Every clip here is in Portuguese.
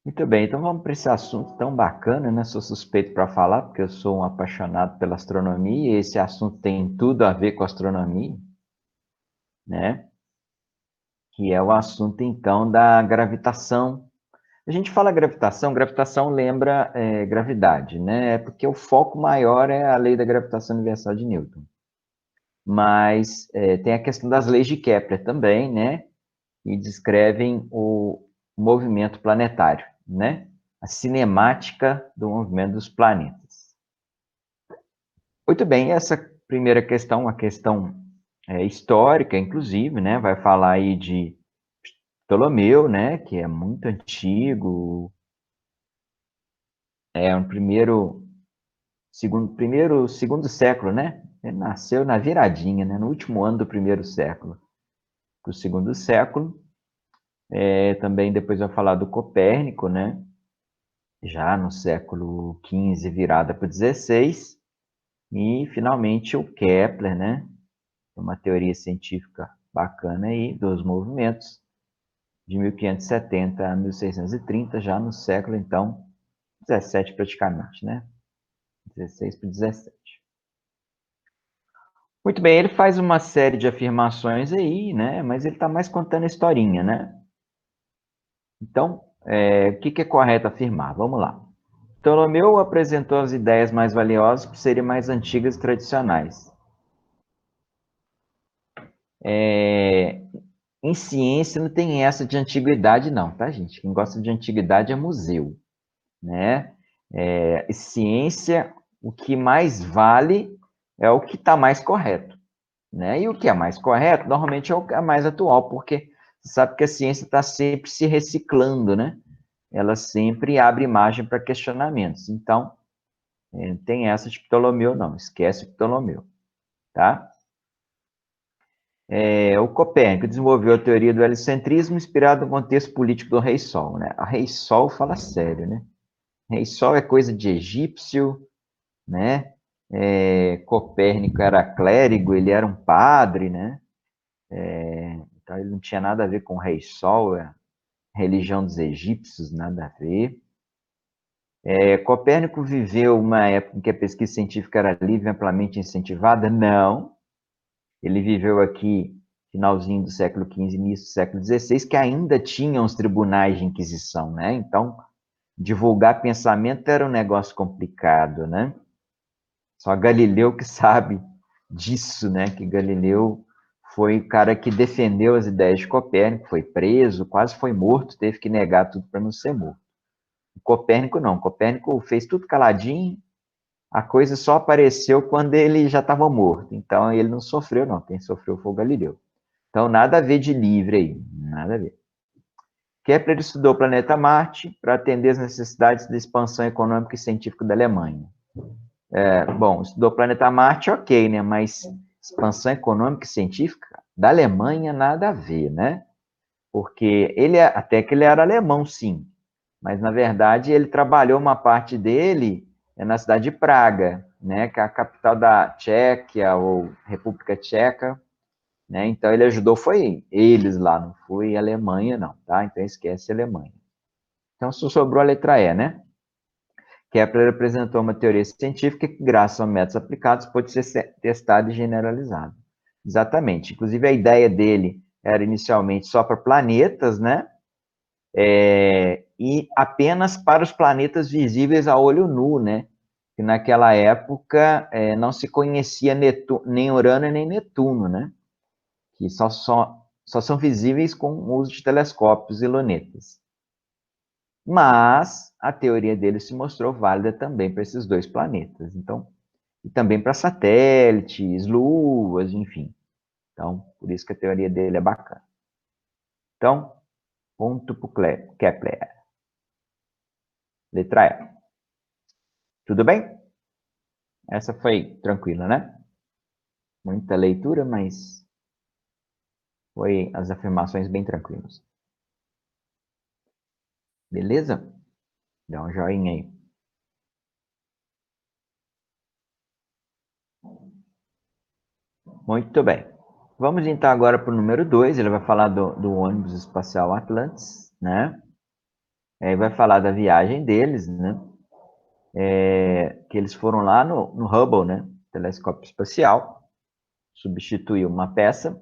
Muito bem, então vamos para esse assunto tão bacana, né? Sou suspeito para falar, porque eu sou um apaixonado pela astronomia e esse assunto tem tudo a ver com astronomia, né? Que é o assunto, então, da gravitação. A gente fala gravitação, gravitação lembra gravidade, né? É porque o foco maior é a lei da gravitação universal de Newton. Mas tem a questão das leis de Kepler também, né? E descrevem o movimento planetário, né? A cinemática do movimento dos planetas. Muito bem, essa primeira questão, uma questão histórica, inclusive, né? Vai falar aí de Ptolomeu, né? Que é muito antigo, é um segundo século, né? Ele nasceu na viradinha, né? No último ano do primeiro século para o segundo século. Também depois vai falar do Copérnico, né? Já no século XV, virada para o XVI, e finalmente o Kepler, né? Uma teoria científica bacana aí dos movimentos, de 1570 a 1630, já no século, então, 17 praticamente, né? 16 para 17. Muito bem, ele faz uma série de afirmações aí, né? Mas ele está mais contando a historinha, né? Então, o que é correto afirmar? Vamos lá. Ptolomeu apresentou as ideias mais valiosas por serem mais antigas e tradicionais. Em ciência não tem essa de antiguidade não, tá, gente? Quem gosta de antiguidade é museu, né? Ciência, o que mais vale é o que está mais correto, né? E o que é mais correto, normalmente é o que é mais atual, porque você sabe que a ciência está sempre se reciclando, né? Ela sempre abre margem para questionamentos. Então, tem essa de Ptolomeu, não. Esquece Ptolomeu, tá? O Copérnico desenvolveu a teoria do helicentrismo inspirado no contexto político do Rei Sol, né? A Rei Sol fala sério, né? Rei Sol é coisa de egípcio, né? Copérnico era clérigo, ele era um padre, né? Então ele não tinha nada a ver com o Rei Sol, a religião dos egípcios, nada a ver. Copérnico viveu uma época em que a pesquisa científica era livre e amplamente incentivada? Não. Ele viveu aqui finalzinho do século XV, início do século XVI, que ainda tinham os tribunais de inquisição, né? Então, divulgar pensamento era um negócio complicado, né? Só Galileu que sabe disso, né? Que Galileu foi o cara que defendeu as ideias de Copérnico, foi preso, quase foi morto, teve que negar tudo para não ser morto. O Copérnico não, Copérnico fez tudo caladinho, a coisa só apareceu quando ele já estava morto. Então ele não sofreu, não. Quem sofreu foi o Galileu. Então nada a ver de livre aí, nada a ver. Kepler estudou o planeta Marte para atender às necessidades da expansão econômica e científica da Alemanha. Bom, estudou o planeta Marte, ok, né? Mas expansão econômica e científica da Alemanha, nada a ver, né? Porque ele, até que ele era alemão, sim. Mas, na verdade, ele trabalhou uma parte dele na cidade de Praga, né? Que é a capital da Tchequia, ou República Tcheca, né? Então, ele ajudou, foi eles lá, não foi a Alemanha, não, tá? Então, esquece a Alemanha. Então, só sobrou a letra E, né? Kepler apresentou uma teoria científica que, graças a métodos aplicados, pode ser testada e generalizada. Exatamente. Inclusive, a ideia dele era inicialmente só para planetas, né? E apenas para os planetas visíveis a olho nu, né? Que naquela época não se conhecia nem Urano nem Netuno, né? Que só são visíveis com o uso de telescópios e lunetas. Mas a teoria dele se mostrou válida também para esses dois planetas. Então, e também para satélites, luas, enfim. Então, por isso que a teoria dele é bacana. Então, ponto para Kepler. Letra E. Tudo bem? Essa foi tranquila, né? Muita leitura, mas foi as afirmações bem tranquilas. Beleza? Dá um joinha aí. Muito bem. Vamos então agora para o número 2. Ele vai falar do ônibus espacial Atlantis, né? Aí vai falar da viagem deles, né? Que eles foram lá no Hubble, né? Telescópio espacial, substituiu uma peça.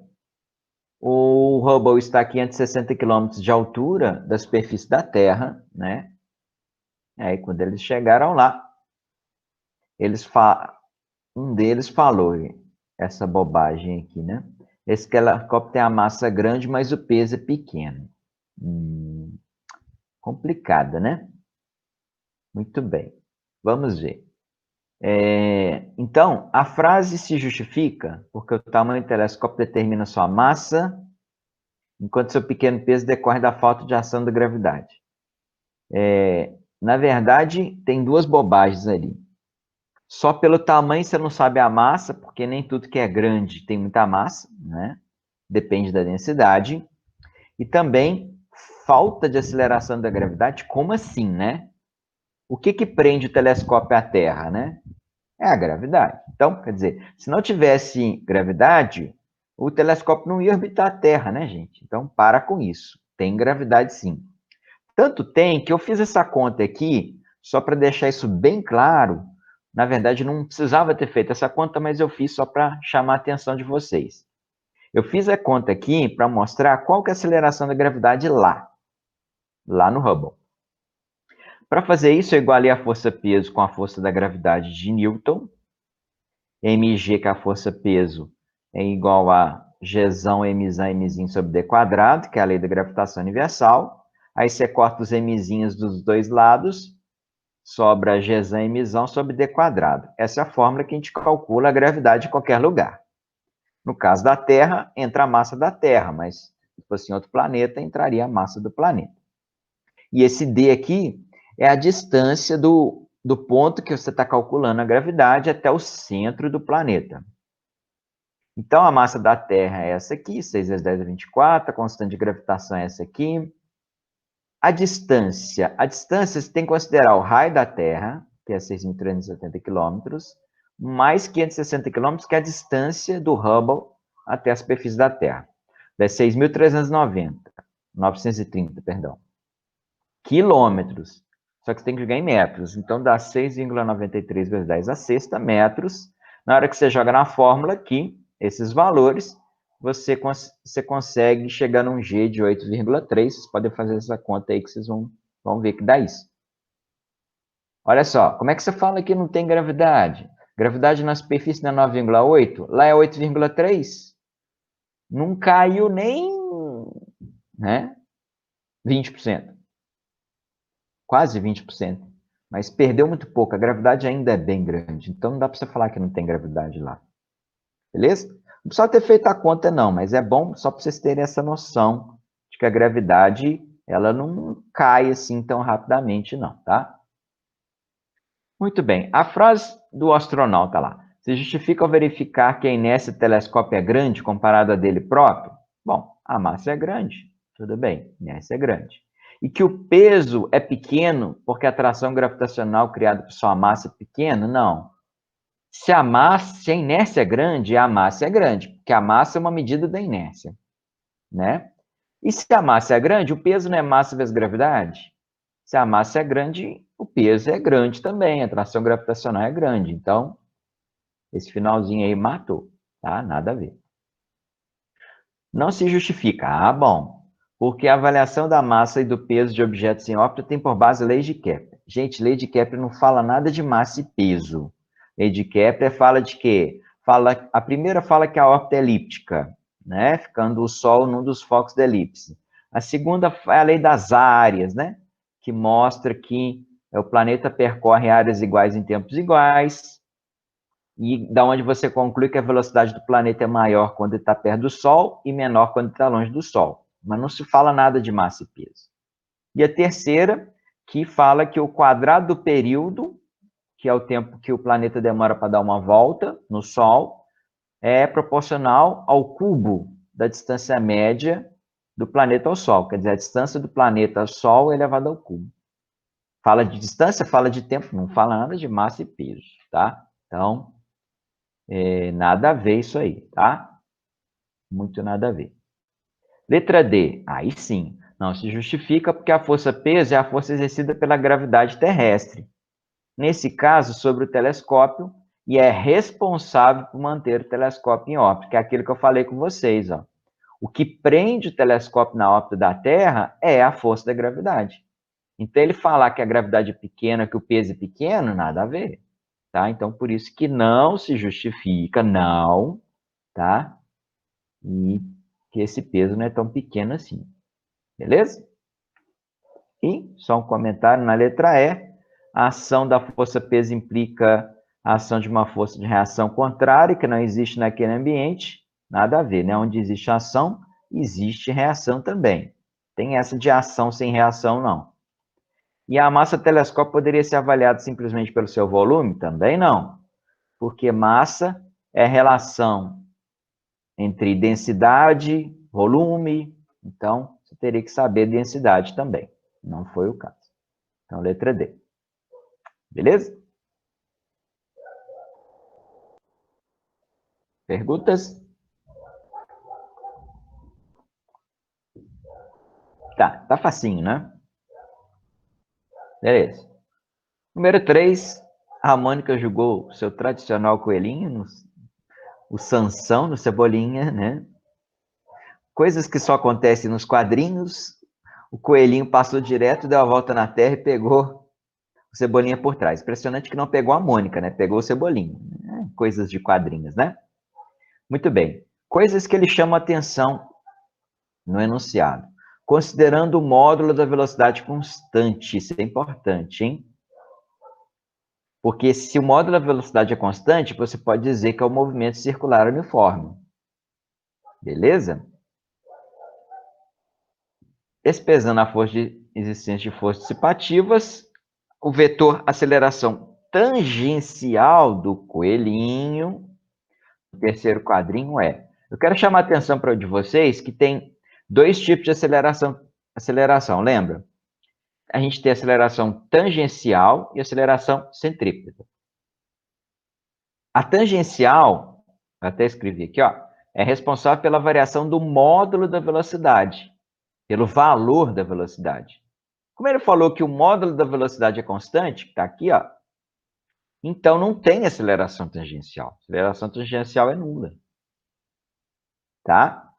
O Hubble está a 560 quilômetros de altura da superfície da Terra, né? Aí, quando eles chegaram lá, um deles falou essa bobagem aqui, né? Esse telescópio tem a massa grande, mas o peso é pequeno. Complicada, né? Muito bem. Vamos ver. Então, a frase se justifica porque o tamanho do telescópio determina sua massa, enquanto seu pequeno peso decorre da falta de ação da gravidade. Na verdade, tem duas bobagens ali. Só pelo tamanho você não sabe a massa, porque nem tudo que é grande tem muita massa, né? Depende da densidade. E também falta de aceleração da gravidade. Como assim, né? O que prende o telescópio à Terra, né? É a gravidade. Então, quer dizer, se não tivesse gravidade, o telescópio não ia orbitar a Terra, né, gente? Então, para com isso. Tem gravidade, sim. Tanto tem que eu fiz essa conta aqui, só para deixar isso bem claro. Na verdade, não precisava ter feito essa conta, mas eu fiz só para chamar a atenção de vocês. Eu fiz a conta aqui para mostrar qual que é a aceleração da gravidade lá no Hubble. Para fazer isso, eu igualei a força-peso com a força da gravidade de Newton. mg, que é a força-peso, é igual a Gzão, Mzão, Mzinho sobre D quadrado, que é a lei da gravitação universal. Aí você corta os Mzinhos dos dois lados, sobra Gzão, Mzão sobre D quadrado. Essa é a fórmula que a gente calcula a gravidade em qualquer lugar. No caso da Terra, entra a massa da Terra, mas se fosse em outro planeta, entraria a massa do planeta. E esse D aqui é a distância do ponto que você está calculando a gravidade até o centro do planeta. Então, a massa da Terra é essa aqui, 6 vezes 10 é 24, a constante de gravitação é essa aqui. A distância você tem que considerar o raio da Terra, que é 6.370 quilômetros, mais 560 quilômetros, que é a distância do Hubble até a superfície da Terra. É 6.390, 930, perdão. Quilômetros. Só que você tem que jogar em metros. Então, dá 6,93 vezes 10 a sexta metros. Na hora que você joga na fórmula aqui, esses valores, você consegue chegar num G de 8,3. Vocês podem fazer essa conta aí que vocês vão ver que dá isso. Olha só, como é que você fala que não tem gravidade? Gravidade na superfície não é 9,8? Lá é 8,3. Não caiu nem, né, 20%. Quase 20%. Mas perdeu muito pouco. A gravidade ainda é bem grande. Então não dá para você falar que não tem gravidade lá. Beleza? Não precisa ter feito a conta, não, mas é bom só para vocês terem essa noção de que a gravidade ela não cai assim tão rapidamente, não, tá? Muito bem. A frase do astronauta lá. Se justifica ao verificar que a inércia do telescópio é grande comparado a dele próprio? Bom, a massa é grande. Tudo bem, a inércia é grande. E que o peso é pequeno porque a atração gravitacional criada por sua massa é pequena? Não. Se a inércia é grande, a massa é grande, porque a massa é uma medida da inércia, né? E se a massa é grande, o peso não é massa vezes gravidade? Se a massa é grande, o peso é grande também, a atração gravitacional é grande. Então, esse finalzinho aí matou, tá? Nada a ver. Não se justifica. Ah, bom. Porque a avaliação da massa e do peso de objetos em órbita tem por base a lei de Kepler. Gente, lei de Kepler não fala nada de massa e peso. Lei de Kepler fala de quê? A primeira fala que a órbita é elíptica, né? Ficando o Sol num dos focos da elipse. A segunda é a lei das áreas, né? Que mostra que o planeta percorre áreas iguais em tempos iguais, e da onde você conclui que a velocidade do planeta é maior quando ele está perto do Sol e menor quando está longe do Sol. Mas não se fala nada de massa e peso. E a terceira, que fala que o quadrado do período, que é o tempo que o planeta demora para dar uma volta no Sol, é proporcional ao cubo da distância média do planeta ao Sol. Quer dizer, a distância do planeta ao Sol é elevada ao cubo. Fala de distância, fala de tempo, não fala nada de massa e peso, tá? Então, nada a ver isso aí, tá? Muito nada a ver. Letra D, aí sim. Não se justifica porque a força-peso é a força exercida pela gravidade terrestre. Nesse caso, sobre o telescópio, e é responsável por manter o telescópio em órbita, que é aquilo que eu falei com vocês, ó. O que prende o telescópio na órbita da Terra é a força da gravidade. Então, ele falar que a gravidade é pequena, que o peso é pequeno, nada a ver, tá? Então, por isso que não se justifica, não, tá? E que esse peso não é tão pequeno assim, beleza? E, só um comentário na letra E, a ação da força-peso implica a ação de uma força de reação contrária, que não existe naquele ambiente, nada a ver, né? Onde existe ação, existe reação também. Tem essa de ação sem reação, não. E a massa telescópio poderia ser avaliada simplesmente pelo seu volume? Também não, porque massa é relação entre densidade, volume, então você teria que saber densidade também. Não foi o caso. Então, letra D. Beleza? Perguntas? Tá facinho, né? Beleza. Número 3, a Mônica jogou seu tradicional coelhinho, o Sansão no Cebolinha, né? Coisas que só acontecem nos quadrinhos. O coelhinho passou direto, deu a volta na Terra e pegou o Cebolinha por trás. Impressionante que não pegou a Mônica, né? Pegou o Cebolinha. Coisas de quadrinhos, né? Muito bem. Coisas que ele chama atenção no enunciado. Considerando o módulo da velocidade constante. Isso é importante, hein? Porque se o módulo da velocidade é constante, você pode dizer que é o movimento circular uniforme. Beleza? Despesando a força de existência de forças dissipativas, o vetor aceleração tangencial do coelhinho, o terceiro quadrinho é. Eu quero chamar a atenção para de vocês que tem dois tipos de aceleração, lembra? A gente tem aceleração tangencial e aceleração centrípeta. A tangencial, eu até escrevi aqui, ó, é responsável pela variação do módulo da velocidade, pelo valor da velocidade. Como ele falou que o módulo da velocidade é constante, que está aqui, ó, então não tem aceleração tangencial. Aceleração tangencial é nula. Tá?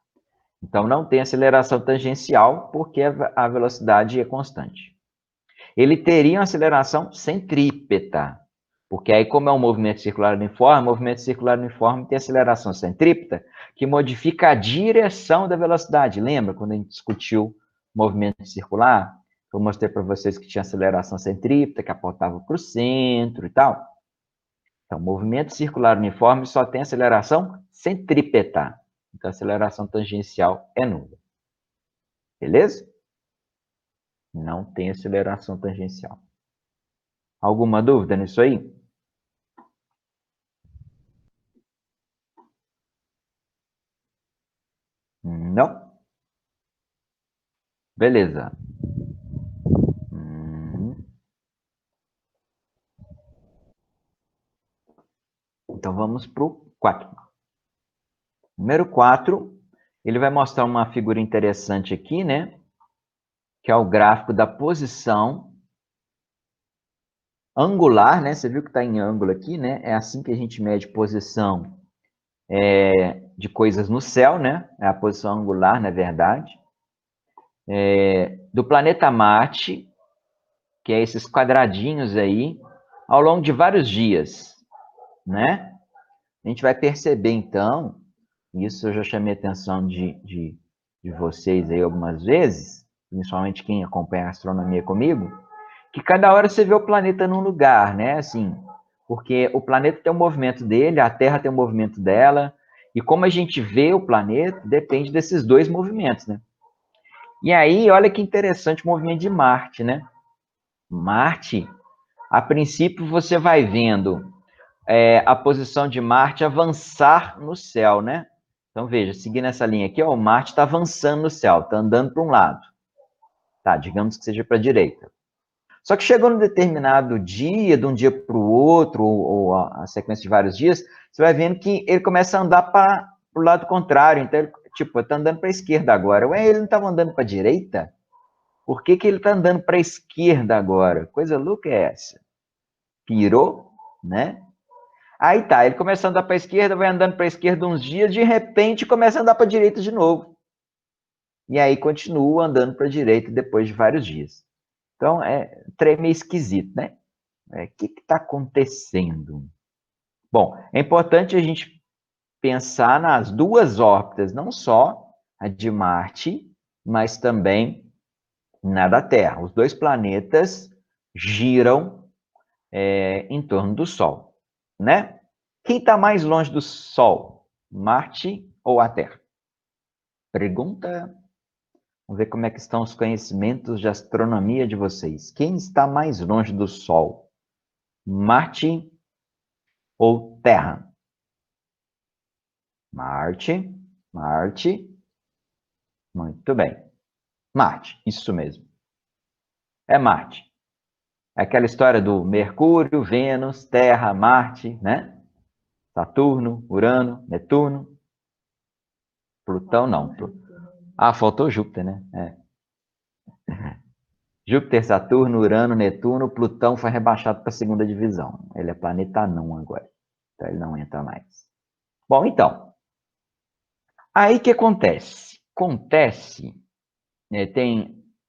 Então não tem aceleração tangencial porque a velocidade é constante. Ele teria uma aceleração centrípeta, porque aí, como é um movimento circular uniforme, o movimento circular uniforme tem aceleração centrípeta, que modifica a direção da velocidade. Lembra quando a gente discutiu movimento circular? Eu mostrei para vocês que tinha aceleração centrípeta, que apontava para o centro e tal. Então, movimento circular uniforme só tem aceleração centrípeta. Então, a aceleração tangencial é nula. Beleza? Não tem aceleração tangencial. Alguma dúvida nisso aí? Não? Beleza. Então, vamos para o 4. Número 4, ele vai mostrar uma figura interessante aqui, né? Que é o gráfico da posição angular, né? Você viu que está em ângulo aqui, né? É assim que a gente mede posição de coisas no céu, né? É a posição angular, na verdade. Do planeta Marte, que é esses quadradinhos aí, ao longo de vários dias, né? A gente vai perceber, então, isso eu já chamei a atenção de vocês aí algumas vezes, principalmente quem acompanha a astronomia comigo, que cada hora você vê o planeta num lugar, né? Assim, porque o planeta tem o movimento dele, a Terra tem o movimento dela, e como a gente vê o planeta, depende desses dois movimentos, né? E aí, olha que interessante o movimento de Marte, né? Marte, a princípio, você vai vendo a posição de Marte avançar no céu, né? Então, veja, seguindo essa linha aqui, ó, o Marte está avançando no céu, está andando para um lado. Tá, digamos que seja para a direita. Só que chegou num determinado dia, de um dia para o outro, ou a sequência de vários dias, você vai vendo que ele começa a andar para o lado contrário. Então, ele, tipo, está andando para a esquerda agora. Ué, ele não estava andando para a direita? Por que que ele está andando para a esquerda agora? Coisa louca é essa? Pirou, né? Aí tá, ele começa a andar para a esquerda, vai andando para a esquerda uns dias, de repente começa a andar para a direita de novo. E aí continua andando para a direita depois de vários dias. Então, trem meio esquisito, né? O que está acontecendo? Bom, é importante a gente pensar nas duas órbitas, não só a de Marte, mas também na da Terra. Os dois planetas giram em torno do Sol, né? Quem está mais longe do Sol, Marte ou a Terra? Pergunta. Vamos ver como é que estão os conhecimentos de astronomia de vocês. Quem está mais longe do Sol, Marte ou Terra? Marte, Marte. Muito bem. Marte, isso mesmo. É Marte. É aquela história do Mercúrio, Vênus, Terra, Marte, né? Saturno, Urano, Netuno. Plutão não. Ah, faltou Júpiter, né? Júpiter, Saturno, Urano, Netuno, Plutão foi rebaixado para a segunda divisão. Ele é planeta anão agora. Então ele não entra mais. Bom, então. Aí que acontece?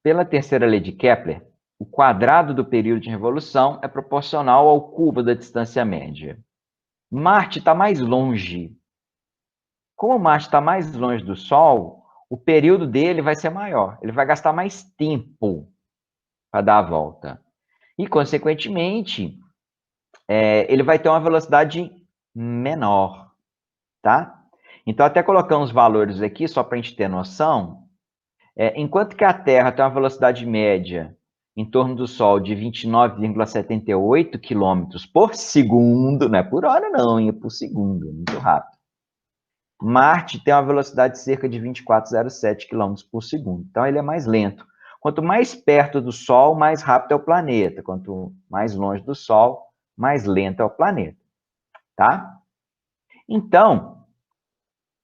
Pela terceira lei de Kepler, o quadrado do período de revolução é proporcional ao cubo da distância média. Marte está mais longe. Como Marte está mais longe do Sol, o período dele vai ser maior. Ele vai gastar mais tempo para dar a volta. E, consequentemente, ele vai ter uma velocidade menor, tá? Então, até colocar uns valores aqui, só para a gente ter noção. Enquanto que a Terra tem uma velocidade média em torno do Sol de 29,78 km por segundo, não é por hora não, é por segundo, muito rápido. Marte tem uma velocidade de cerca de 24,07 km por segundo, então ele é mais lento. Quanto mais perto do Sol, mais rápido é o planeta. Quanto mais longe do Sol, mais lento é o planeta, tá? Então,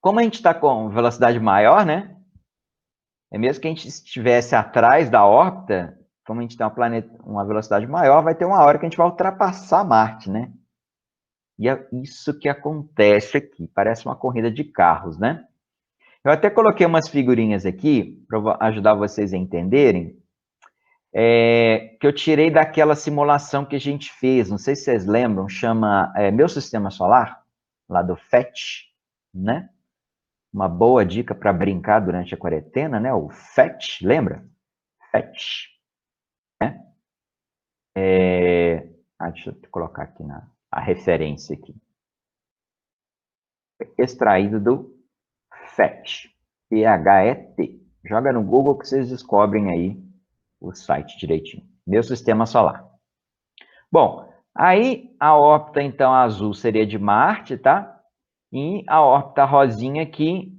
como a gente está com velocidade maior, né? Mesmo que a gente estivesse atrás da órbita, como a gente tem uma velocidade maior, vai ter uma hora que a gente vai ultrapassar Marte, né? E é isso que acontece aqui. Parece uma corrida de carros, né? Eu até coloquei umas figurinhas aqui para ajudar vocês a entenderem, que eu tirei daquela simulação que a gente fez. Não sei se vocês lembram, chama Meu Sistema Solar, lá do FET, né? Uma boa dica para brincar durante a quarentena, né? O FET, lembra? FET. Deixa eu colocar aqui a referência aqui. Extraído do PHET. P-H-E-T. Joga no Google que vocês descobrem aí o site direitinho. Meu sistema solar. Bom, aí a órbita, então, azul seria de Marte, tá? E a órbita rosinha aqui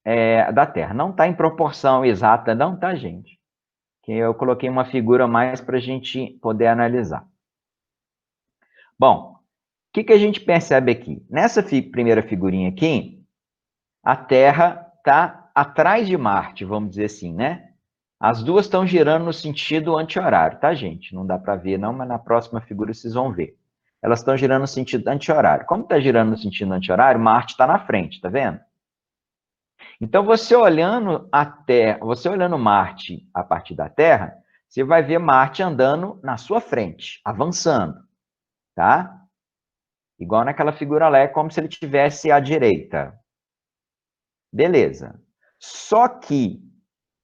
é da Terra. Não está em proporção exata, não, tá, gente? Que eu coloquei uma figura mais para a gente poder analisar. Bom, o que a gente percebe aqui? Nessa primeira figurinha aqui, a Terra está atrás de Marte, vamos dizer assim, né? As duas estão girando no sentido anti-horário, tá, gente? Não dá para ver, não, mas na próxima figura vocês vão ver. Elas estão girando no sentido anti-horário. Como está girando no sentido anti-horário, Marte está na frente, tá vendo? Então, você olhando a Terra, você olhando Marte a partir da Terra, você vai ver Marte andando na sua frente, avançando, tá? Igual naquela figura lá, é como se ele estivesse à direita. Beleza. Só que,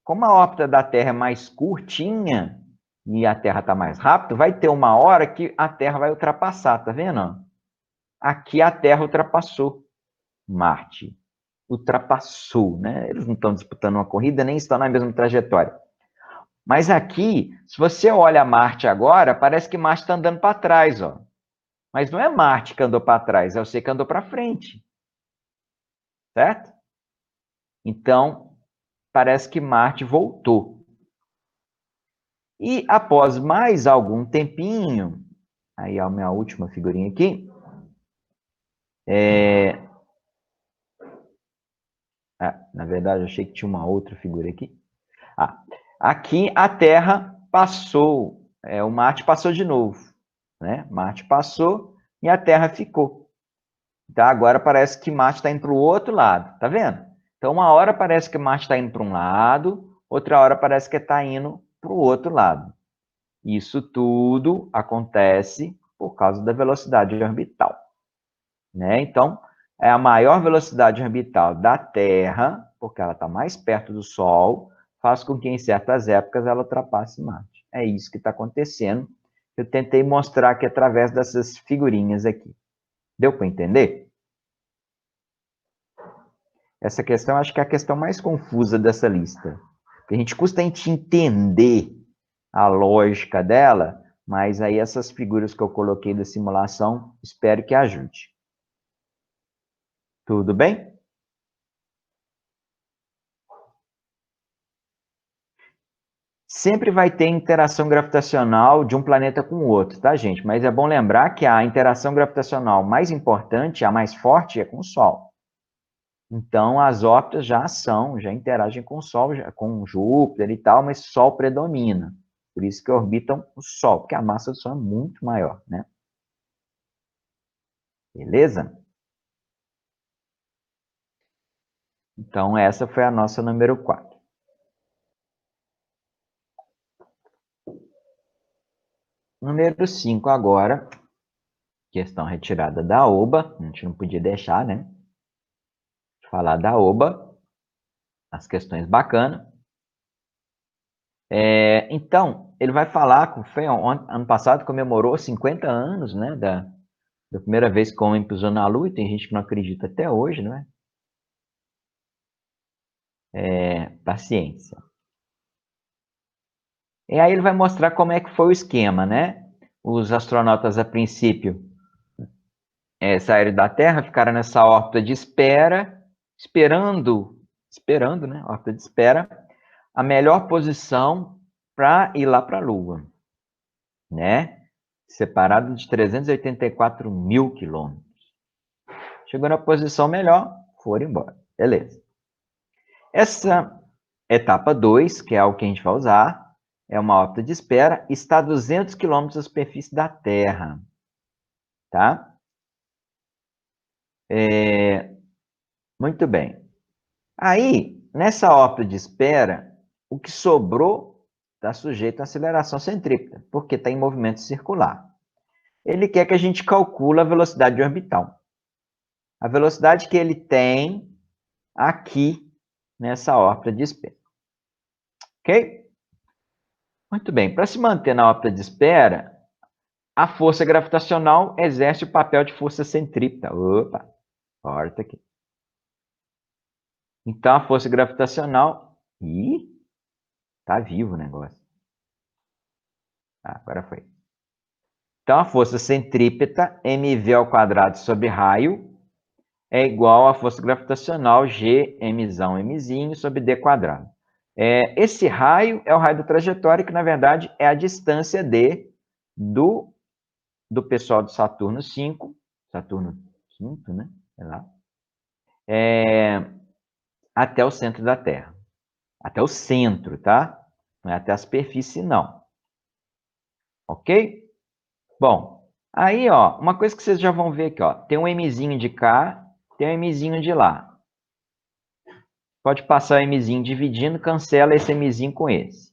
como a órbita da Terra é mais curtinha e a Terra está mais rápido, vai ter uma hora que a Terra vai ultrapassar, tá vendo? Aqui a Terra ultrapassou Marte. Ultrapassou, né? Eles não estão disputando uma corrida, nem estão na mesma trajetória. Mas aqui, se você olha Marte agora, parece que Marte está andando para trás, ó. Mas não é Marte que andou para trás, é você que andou para frente. Certo? Então, parece que Marte voltou. E após mais algum tempinho, aí é a minha última figurinha aqui, na verdade, eu achei que tinha uma outra figura aqui. Aqui a Terra passou, o Marte passou de novo, né? Marte passou e a Terra ficou. Então agora parece que Marte está indo para o outro lado, tá vendo? Então uma hora parece que Marte está indo para um lado, outra hora parece que está indo para o outro lado. Isso tudo acontece por causa da velocidade orbital, né? Então, é a maior velocidade orbital da Terra, porque ela está mais perto do Sol, faz com que em certas épocas ela ultrapasse Marte. É isso que está acontecendo. Eu tentei mostrar aqui através dessas figurinhas aqui. Deu para entender? Essa questão, acho que é a questão mais confusa dessa lista. A gente custa a gente entender a lógica dela, mas aí essas figuras que eu coloquei da simulação, espero que ajude. Tudo bem? Sempre vai ter interação gravitacional de um planeta com o outro, tá, gente? Mas é bom lembrar que a interação gravitacional mais importante, a mais forte, é com o Sol. Então, as órbitas já interagem com o Sol, com Júpiter e tal, mas o Sol predomina. Por isso que orbitam o Sol, porque a massa do Sol é muito maior, né? Beleza? Então, essa foi a nossa número 4. Número 5 agora, questão retirada da OBA, a gente não podia deixar, né? Falar da OBA, as questões bacanas. Então, ele vai falar, ano passado comemorou 50 anos, né, da primeira vez que o homem pisou na Lua, e tem gente que não acredita até hoje, né? Paciência. E aí ele vai mostrar como é que foi o esquema, né? Os astronautas, a princípio, saíram da Terra, ficaram nessa órbita de espera, esperando, né? Órbita de espera, a melhor posição para ir lá para a Lua, né? Separado de 384 mil quilômetros. Chegou na posição melhor, foram embora. Beleza. Essa etapa 2, que é o que a gente vai usar, é uma órbita de espera, está a 200 quilômetros da superfície da Terra. Tá? Muito bem. Aí, nessa órbita de espera, o que sobrou está sujeito à aceleração centrípeta, porque está em movimento circular. Ele quer que a gente calcule a velocidade orbital. A velocidade que ele tem aqui nessa órbita de espera. Ok? Muito bem. Para se manter na órbita de espera, a força gravitacional exerce o papel de força centrípeta. Opa, corta aqui. Então, a força gravitacional... Ih, tá vivo o negócio. Agora foi. Então, a força centrípeta, mv ao quadrado sobre raio, é igual à força gravitacional G, mzão, mzinho, sobre d quadrado. Esse raio é o raio da trajetória, que, na verdade, é a distância d do pessoal do Saturno 5, Saturno V, né? Sei lá. Até o centro da Terra. Até o centro, tá? Não é até a superfície, não. Ok? Bom, aí, ó, uma coisa que vocês já vão ver aqui, ó, tem um mzinho de cá, tem um mzinho de lá. Pode passar o mzinho dividindo, cancela esse mzinho com esse.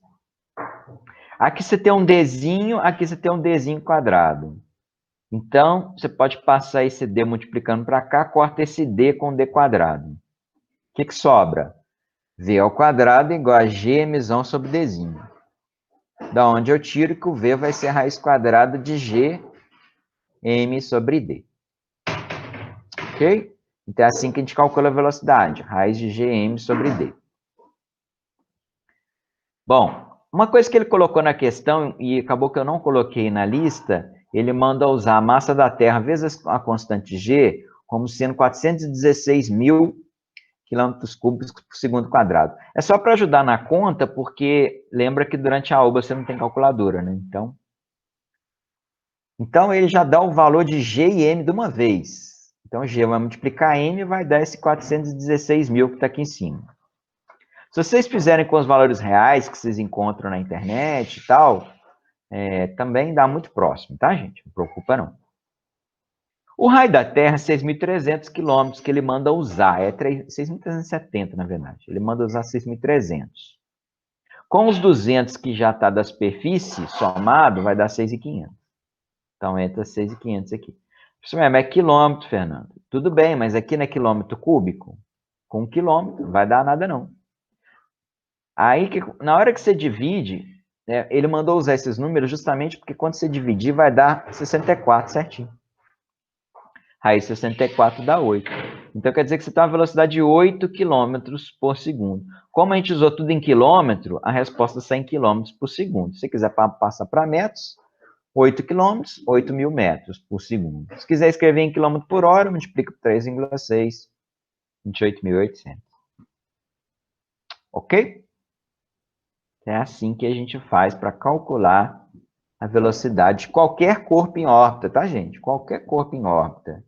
Aqui você tem um dzinho, aqui você tem um dzinho quadrado. Então, você pode passar esse d multiplicando para cá, corta esse d com d quadrado. O que sobra? V ao quadrado igual a gmzão sobre dzinho. Da onde eu tiro que o v vai ser a raiz quadrada de g m sobre d. Ok? Então, é assim que a gente calcula a velocidade. Raiz de gm sobre d. Bom, uma coisa que ele colocou na questão, e acabou que eu não coloquei na lista, ele manda usar a massa da Terra vezes a constante g como sendo 416 mil quilômetros cúbicos por segundo quadrado. É só para ajudar na conta, porque lembra que durante a OBA você não tem calculadora, né? Então ele já dá o valor de G e M de uma vez. Então G vai multiplicar M e vai dar esse 416 mil que está aqui em cima. Se vocês fizerem com os valores reais que vocês encontram na internet e tal, também dá muito próximo, tá, gente? Não preocupa, não. O raio da Terra é 6.300 quilômetros que ele manda usar. É 6.370, na verdade. Ele manda usar 6.300. Com os 200 que já está da superfície, somado, vai dar 6.500. Então, entra 6.500 aqui. Mas é quilômetro, Fernando. Tudo bem, mas aqui não é quilômetro cúbico? Com 1 quilômetro, não vai dar nada, não. Aí, na hora que você divide, ele mandou usar esses números justamente porque quando você dividir, vai dar 64 certinho. Raiz 64 dá 8. Então, quer dizer que você tem uma velocidade de 8 km por segundo. Como a gente usou tudo em quilômetro, a resposta sai em km por segundo. Se você quiser passar para metros, 8 km, 8.000 metros por segundo. Se quiser escrever em quilômetro por hora, multiplica por 3,6, 28.800. Ok? É assim que a gente faz para calcular a velocidade de qualquer corpo em órbita, tá, gente? Qualquer corpo em órbita.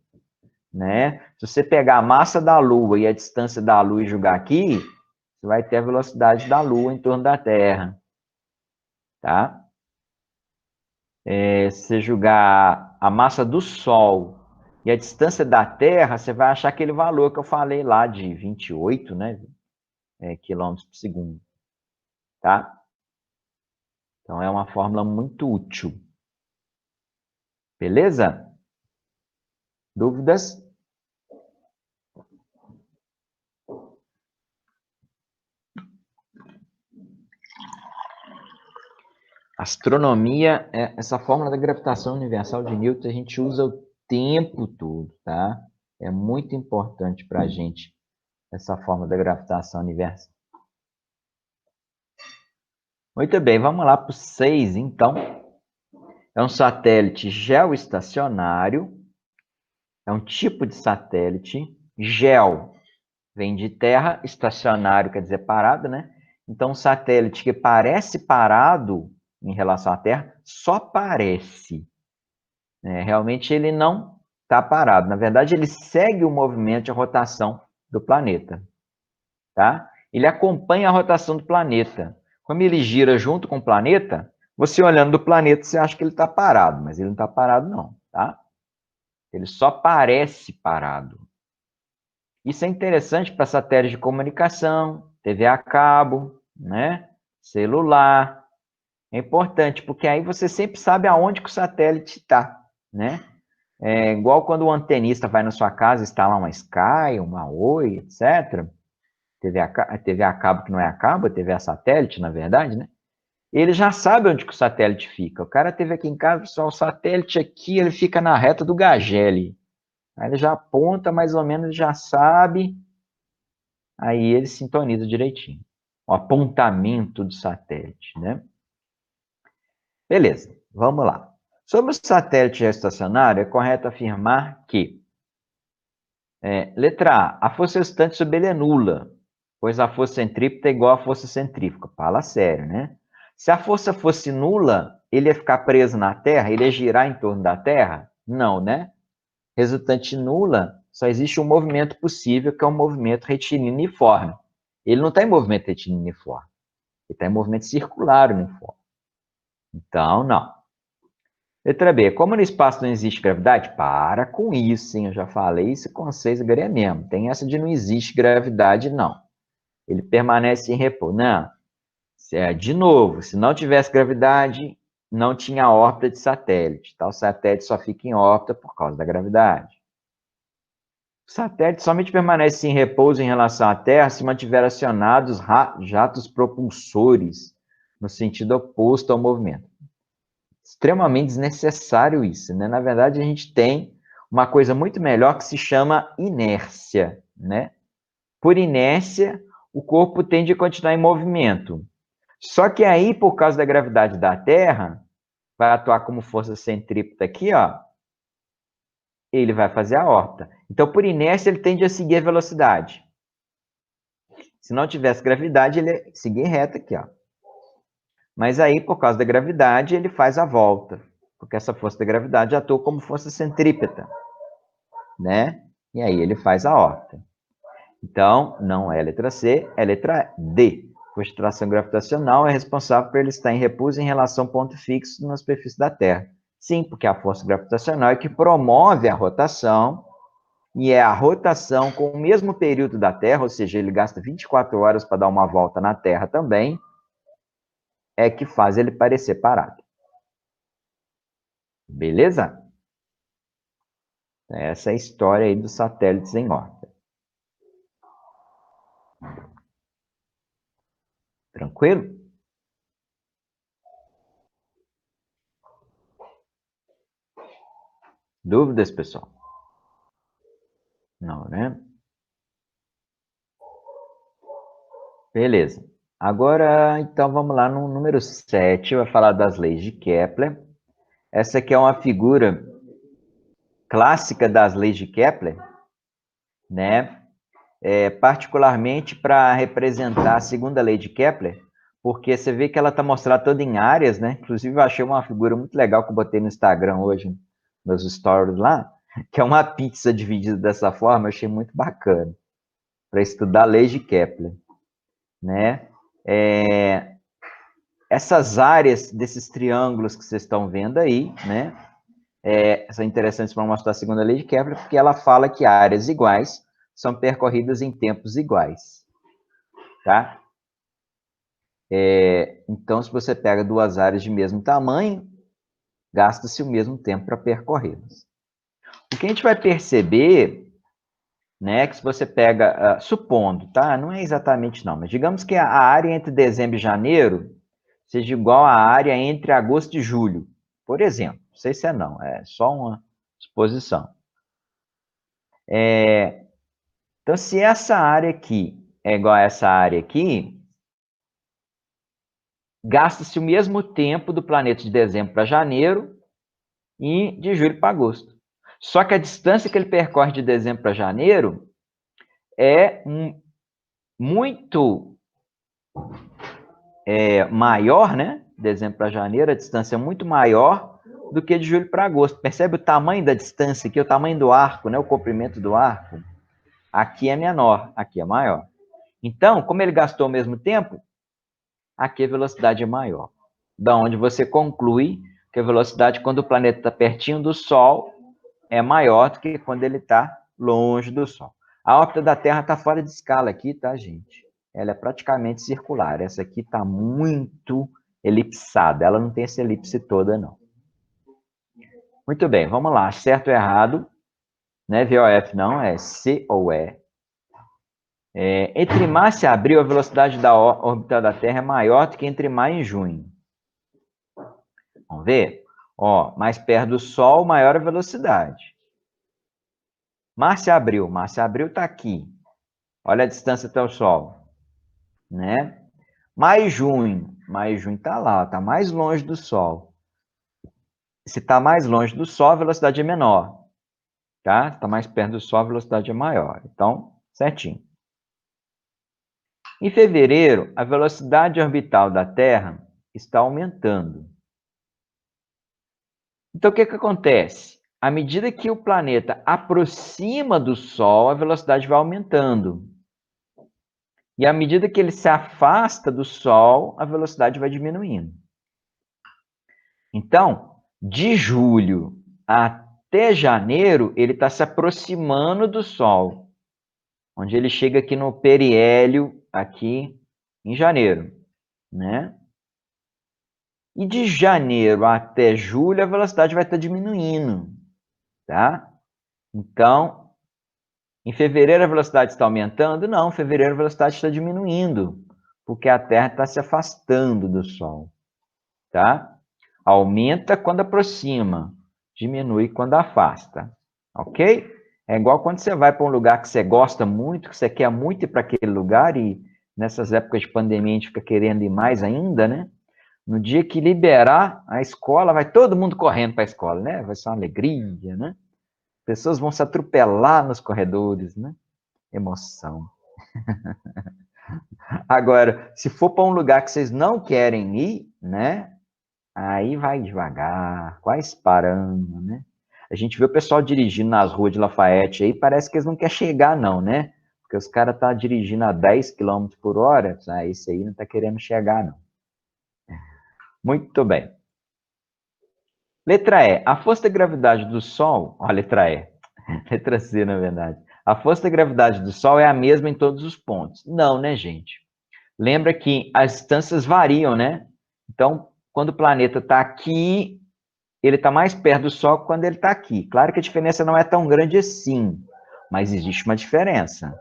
Né? Se você pegar a massa da Lua e a distância da Lua e jogar aqui, você vai ter a velocidade da Lua em torno da Terra. Tá? Se você jogar a massa do Sol e a distância da Terra, você vai achar aquele valor que eu falei lá de 28, né? Quilômetros por segundo. Tá? Então, é uma fórmula muito útil. Beleza? Dúvidas? Astronomia, essa fórmula da gravitação universal de Newton a gente usa o tempo todo, tá? É muito importante para a gente essa fórmula da gravitação universal. Muito bem, vamos lá para o 6, então. É um satélite geoestacionário, é um tipo de satélite. Geo vem de terra, estacionário quer dizer parado, né? Então, um satélite que parece parado em relação à Terra, só parece. Realmente ele não está parado. Na verdade, ele segue o movimento de rotação do planeta. Tá? Ele acompanha a rotação do planeta. Como ele gira junto com o planeta, você olhando do planeta, você acha que ele está parado, mas ele não está parado, não. Tá? Ele só parece parado. Isso é interessante para satélites de comunicação, TV a cabo, né? Celular. É importante, porque aí você sempre sabe aonde que o satélite está, né? É igual quando o antenista vai na sua casa instalar uma Sky, uma Oi, etc. TV a cabo que não é a cabo, TV a satélite, na verdade, né? Ele já sabe onde que o satélite fica. O cara teve aqui em casa, pessoal, o satélite aqui, ele fica na reta do Gagelli. Aí ele já aponta, mais ou menos, já sabe. Aí ele sintoniza direitinho. O apontamento do satélite, né? Beleza, vamos lá. Sobre o satélite geoestacionário, é correto afirmar que, letra A força resultante sobre ele é nula, pois a força centrípeta é igual à força centrífuga. Fala sério, né? Se a força fosse nula, ele ia ficar preso na Terra? Ele ia girar em torno da Terra? Não, né? Resultante nula, só existe um movimento possível, que é um movimento retilíneo uniforme. Ele não está em movimento retilíneo uniforme. Ele está em movimento circular uniforme. Então, não. Letra B. Como no espaço não existe gravidade? Para com isso, hein? Eu já falei isso com vocês agora é mesmo. Tem essa de não existe gravidade, não. Ele permanece em repouso. Não. De novo, se não tivesse gravidade, não tinha órbita de satélite. Tá? O satélite só fica em órbita por causa da gravidade. O satélite somente permanece em repouso em relação à Terra se mantiver acionados jatos propulsores no sentido oposto ao movimento. Extremamente desnecessário isso, né? Na verdade, a gente tem uma coisa muito melhor que se chama inércia, né? Por inércia, o corpo tende a continuar em movimento. Só que aí, por causa da gravidade da Terra, vai atuar como força centrípeta aqui, ó. Ele vai fazer a órbita. Então, por inércia, ele tende a seguir a velocidade. Se não tivesse gravidade, ele ia seguir reto aqui, ó. Mas aí, por causa da gravidade, ele faz a volta. Porque essa força da gravidade atua como força centrípeta, né? E aí ele faz a órbita. Então, não é a letra C, é a letra D. A força de atração gravitacional é responsável por ele estar em repouso em relação ao ponto fixo na superfície da Terra. Sim, porque a força gravitacional é que promove a rotação, e é a rotação com o mesmo período da Terra, ou seja, ele gasta 24 horas para dar uma volta na Terra também, é que faz ele parecer parado. Beleza? Essa é a história aí dos satélites em órbita. Tranquilo? Dúvidas, pessoal? Não, né? Beleza. Agora, então, vamos lá no número 7, vai falar das leis de Kepler. Essa aqui é uma figura clássica das leis de Kepler, né? Particularmente para representar a segunda lei de Kepler, porque você vê que ela está mostrada toda em áreas, né? Inclusive, eu achei uma figura muito legal que eu botei no Instagram hoje, nos stories lá, que é uma pizza dividida dessa forma, eu achei muito bacana, para estudar leis de Kepler, né? Essas áreas desses triângulos que vocês estão vendo aí, né? São interessantes para mostrar a segunda lei de Kepler, porque ela fala que áreas iguais são percorridas em tempos iguais, tá? Então, se você pega duas áreas de mesmo tamanho, gasta-se o mesmo tempo para percorrê-las. O que a gente vai perceber, né, que se você pega, supondo, tá? Não é exatamente não, mas digamos que a área entre dezembro e janeiro seja igual à área entre agosto e julho, por exemplo. Não sei se é não, é só uma suposição. Então, se essa área aqui é igual a essa área aqui, gasta-se o mesmo tempo do planeta de dezembro para janeiro e de julho para agosto. Só que a distância que ele percorre de dezembro para janeiro é muito maior, né? Dezembro para janeiro, a distância é muito maior do que de julho para agosto. Percebe o tamanho da distância aqui, o tamanho do arco, né? O comprimento do arco? Aqui é menor, aqui é maior. Então, como ele gastou ao mesmo tempo, aqui a velocidade é maior. Da onde você conclui que a velocidade, quando o planeta está pertinho do Sol, é maior do que quando ele está longe do Sol. A órbita da Terra está fora de escala aqui, tá, gente? Ela é praticamente circular. Essa aqui está muito elipsada. Ela não tem essa elipse toda, não. Muito bem, vamos lá. Certo ou errado? Né? VOF não, é C ou E. Entre março e abril, a velocidade da órbita da Terra é maior do que entre maio e junho. Vamos ver? Ó, mais perto do Sol, maior a velocidade. Março e abril. Março e abril está aqui. Olha a distância até o Sol. Né? Maio e junho. Maio e junho está lá, está mais longe do Sol. Se está mais longe do Sol, a velocidade é menor. Tá? Está mais perto do Sol, a velocidade é maior. Então, certinho. Em fevereiro, a velocidade orbital da Terra está aumentando. Então, o que acontece? À medida que o planeta aproxima do Sol, a velocidade vai aumentando. E à medida que ele se afasta do Sol, a velocidade vai diminuindo. Então, de julho até janeiro, ele está se aproximando do Sol, onde ele chega aqui no periélio, aqui em janeiro, né? E de janeiro até julho, a velocidade vai estar diminuindo, tá? Então, em fevereiro a velocidade está aumentando? Não, em fevereiro a velocidade está diminuindo, porque a Terra está se afastando do Sol, tá? Aumenta quando aproxima, diminui quando afasta, ok? É igual quando você vai para um lugar que você gosta muito, que você quer muito ir para aquele lugar e nessas épocas de pandemia a gente fica querendo ir mais ainda, né? No dia que liberar a escola, vai todo mundo correndo para a escola, né? Vai ser uma alegria, né? Pessoas vão se atropelar nos corredores, né? Emoção. Agora, se for para um lugar que vocês não querem ir, né? Aí vai devagar, quase parando, né? A gente vê o pessoal dirigindo nas ruas de Lafayette aí, parece que eles não querem chegar, não, né? Porque os caras estão dirigindo a 10 km por hora, esse aí não está querendo chegar, não. Muito bem. Letra E. A força da gravidade do Sol... Ó, letra E. Letra C, na verdade. A força da gravidade do Sol é a mesma em todos os pontos. Não, né, gente? Lembra que as distâncias variam, né? Então, quando o planeta está aqui, ele está mais perto do Sol que quando ele está aqui. Claro que a diferença não é tão grande assim, mas existe uma diferença.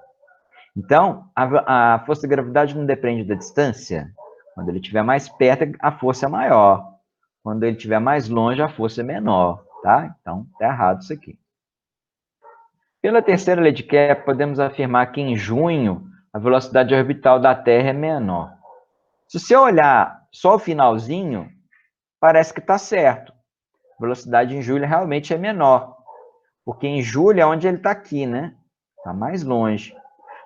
Então, a força da gravidade não depende da distância. Quando ele estiver mais perto, a força é maior. Quando ele estiver mais longe, a força é menor, tá? Então, tá errado isso aqui. Pela terceira lei de Kepler, podemos afirmar que em junho, a velocidade orbital da Terra é menor. Se você olhar só o finalzinho, parece que está certo. A velocidade em julho realmente é menor. Porque em julho é onde ele está aqui, né? Está mais longe.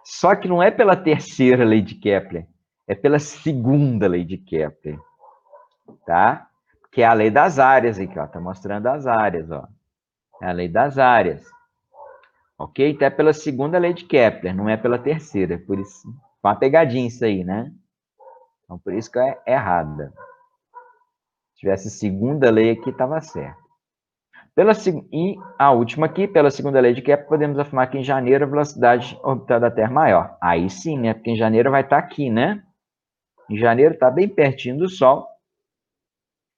Só que não é pela terceira lei de Kepler, é pela segunda lei de Kepler, tá? Que é a lei das áreas aqui, ó, tá mostrando as áreas, ó. É a lei das áreas. Ok? Então é pela segunda lei de Kepler, não é pela terceira. Por isso, uma pegadinha isso aí, né? Então por isso que é errada. Se tivesse segunda lei aqui, estava certo. E a última aqui, pela segunda lei de Kepler, podemos afirmar que em janeiro a velocidade orbital da Terra é maior. Aí sim, né? Porque em janeiro vai estar aqui, né? Em janeiro está bem pertinho do Sol,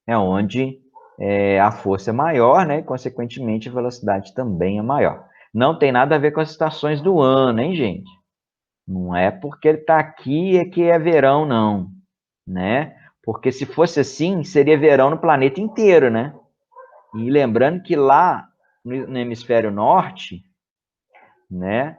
é onde a força é maior, né? E, consequentemente, a velocidade também é maior. Não tem nada a ver com as estações do ano, hein, gente? Não é porque ele está aqui que é verão, não, né? Porque se fosse assim, seria verão no planeta inteiro, né? E lembrando que lá no hemisfério norte, né?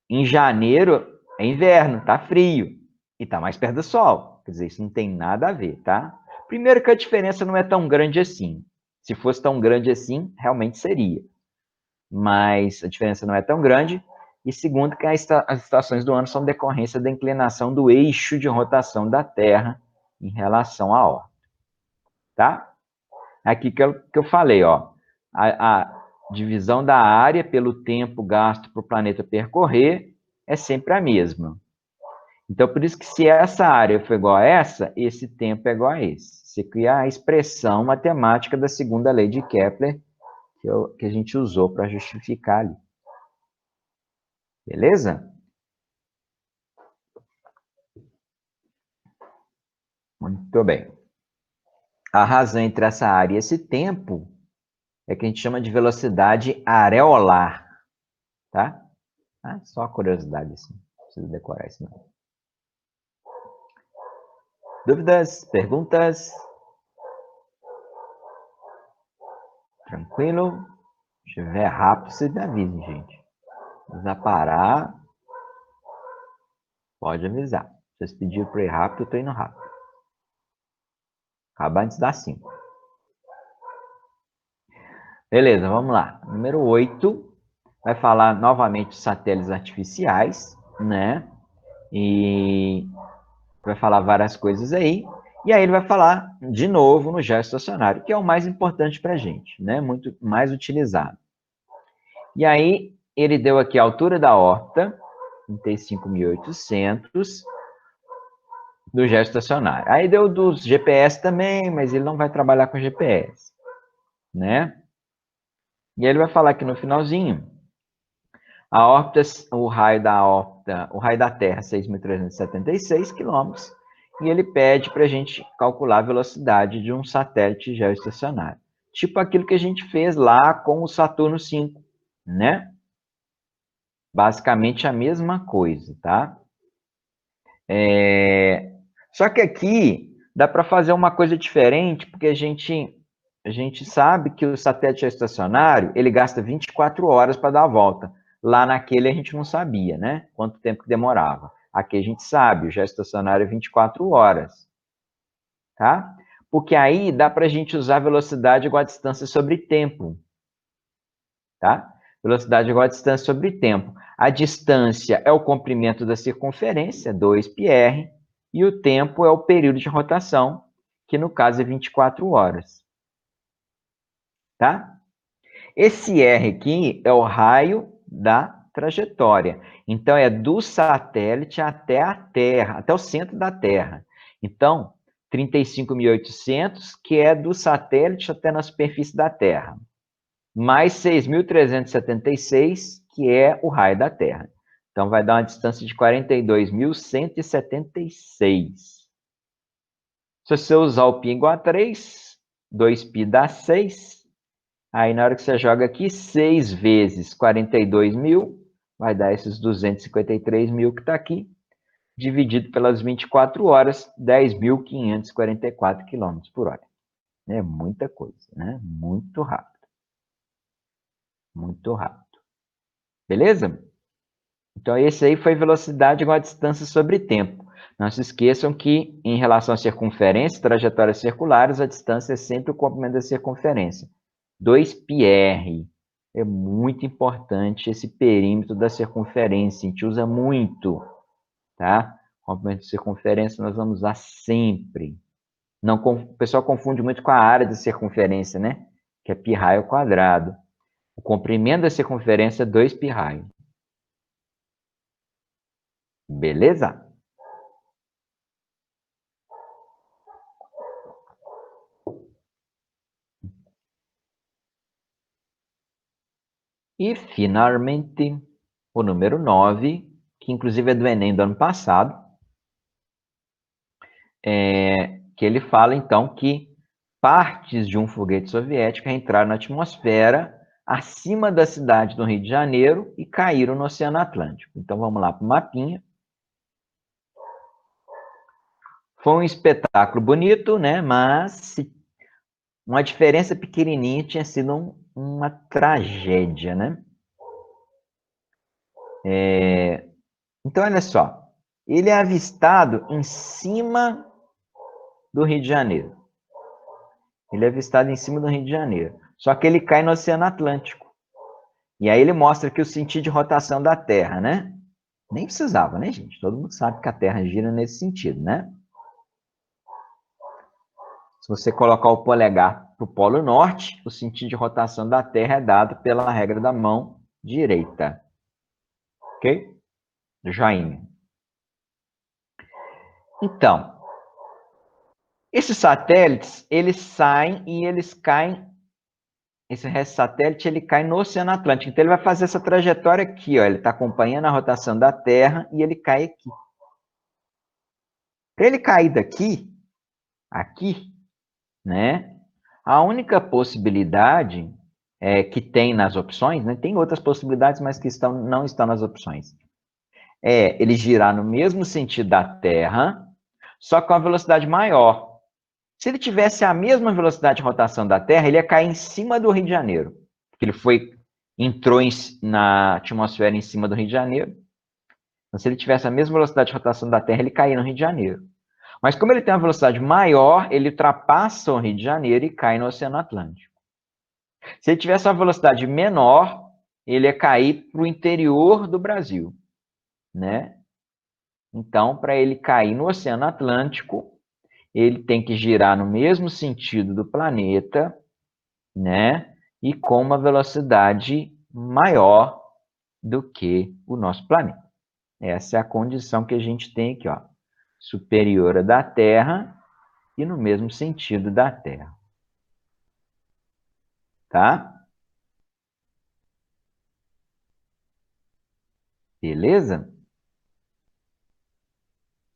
Em janeiro é inverno, tá frio e tá mais perto do Sol. Quer dizer, isso não tem nada a ver, tá? Primeiro que a diferença não é tão grande assim. Se fosse tão grande assim, realmente seria. Mas a diferença não é tão grande. E segundo que as estações do ano são decorrência da inclinação do eixo de rotação da Terra em relação à órbita. Tá? Aqui que eu falei, ó. A divisão da área pelo tempo gasto para o planeta percorrer é sempre a mesma. Então, por isso que se essa área for igual a essa, esse tempo é igual a esse. Você cria a expressão matemática da segunda lei de Kepler, que a gente usou para justificar ali. Beleza? Muito bem. A razão entre essa área e esse tempo é que a gente chama de velocidade areolar. Tá? Só curiosidade, assim. Não precisa decorar isso, não. Dúvidas? Perguntas? Tranquilo? Se estiver rápido, vocês me avisem, gente. Se precisar parar, pode avisar. Se vocês pediram para ir rápido, eu estou indo rápido. Acabar antes das 5. Beleza, vamos lá. Número 8 vai falar novamente de satélites artificiais, né? E vai falar várias coisas aí. E aí ele vai falar de novo no geoestacionário, que é o mais importante para a gente, né? Muito mais utilizado. E aí ele deu aqui a altura da órbita, 35.800, do geoestacionário. Aí deu dos GPS também, mas ele não vai trabalhar com GPS, né? E ele vai falar aqui no finalzinho, a órbita, o raio da Terra, 6.376 quilômetros, e ele pede para a gente calcular a velocidade de um satélite geoestacionário. Tipo aquilo que a gente fez lá com o Saturno V, né? Basicamente a mesma coisa, tá? Só que aqui dá para fazer uma coisa diferente, porque a gente sabe que o satélite geoestacionário, ele gasta 24 horas para dar a volta. Lá naquele a gente não sabia, né? Quanto tempo que demorava. Aqui a gente sabe, o geoestacionário é 24 horas. Tá? Porque aí dá para a gente usar velocidade igual a distância sobre tempo. Tá? Velocidade igual a distância sobre tempo. A distância é o comprimento da circunferência, 2πr, e o tempo é o período de rotação, que no caso é 24 horas. Tá? Esse R aqui é o raio da trajetória. Então, é do satélite até a Terra, até o centro da Terra. Então, 35.800, que é do satélite até na superfície da Terra, mais 6.376, que é o raio da Terra. Então, vai dar uma distância de 42.176. Se você usar o π igual a 3, 2π dá 6. Aí, na hora que você joga aqui, 6 vezes 42.000, vai dar esses 253.000 que está aqui, dividido pelas 24 horas, 10.544 km por hora. É muita coisa, né? Muito rápido. Muito rápido. Beleza? Então, esse aí foi velocidade igual a distância sobre tempo. Não se esqueçam que, em relação à circunferência, trajetórias circulares, a distância é sempre o comprimento da circunferência. 2πr. É muito importante esse perímetro da circunferência. A gente usa muito, tá? Comprimento de circunferência nós vamos usar sempre. Não, o pessoal confunde muito com a área de circunferência, né? Que é π raio ao quadrado. O comprimento da circunferência é 2π raio. Beleza? E, finalmente, o número 9, que inclusive é do Enem do ano passado, que ele fala, então, que partes de um foguete soviético entraram na atmosfera acima da cidade do Rio de Janeiro e caíram no Oceano Atlântico. Então, vamos lá para o mapinha. Foi um espetáculo bonito, né? Mas uma diferença pequenininha tinha sido uma tragédia, né? Então, olha só. Ele é avistado em cima do Rio de Janeiro. Ele é avistado em cima do Rio de Janeiro. Só que ele cai no Oceano Atlântico. E aí ele mostra aqui o sentido de rotação da Terra, né? Nem precisava, né, gente? Todo mundo sabe que a Terra gira nesse sentido, né? Se você colocar o polegar para o Polo Norte, o sentido de rotação da Terra é dado pela regra da mão direita. Ok? Joinha. Então, esses satélites, eles saem e eles caem. Esse resto satélite, ele cai no Oceano Atlântico. Então, ele vai fazer essa trajetória aqui, ó. Ele está acompanhando a rotação da Terra e ele cai aqui. Para ele cair daqui, aqui, né? A única possibilidade que tem nas opções, né? Tem outras possibilidades, mas que não estão nas opções. É ele girar no mesmo sentido da Terra, só com a velocidade maior. Se ele tivesse a mesma velocidade de rotação da Terra, ele ia cair em cima do Rio de Janeiro. Porque ele entrou na atmosfera em cima do Rio de Janeiro. Então, se ele tivesse a mesma velocidade de rotação da Terra, ele caía no Rio de Janeiro. Mas como ele tem uma velocidade maior, ele ultrapassa o Rio de Janeiro e cai no Oceano Atlântico. Se ele tivesse uma velocidade menor, ele ia cair para o interior do Brasil, né? Então, para ele cair no Oceano Atlântico, ele tem que girar no mesmo sentido do planeta, né? E com uma velocidade maior do que o nosso planeta. Essa é a condição que a gente tem aqui, ó. Superior à da Terra e no mesmo sentido da Terra. Tá? Beleza?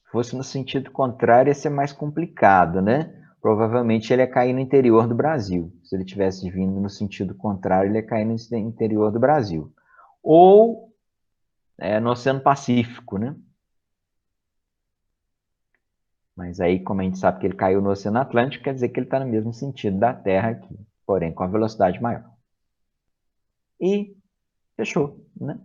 Se fosse no sentido contrário, ia ser mais complicado, né? Provavelmente ele ia cair no interior do Brasil. Se ele tivesse vindo no sentido contrário, ele ia cair no interior do Brasil. Ou no Oceano Pacífico, né? Mas aí, como a gente sabe que ele caiu no Oceano Atlântico, quer dizer que ele está no mesmo sentido da Terra aqui, porém com a velocidade maior. E fechou, né?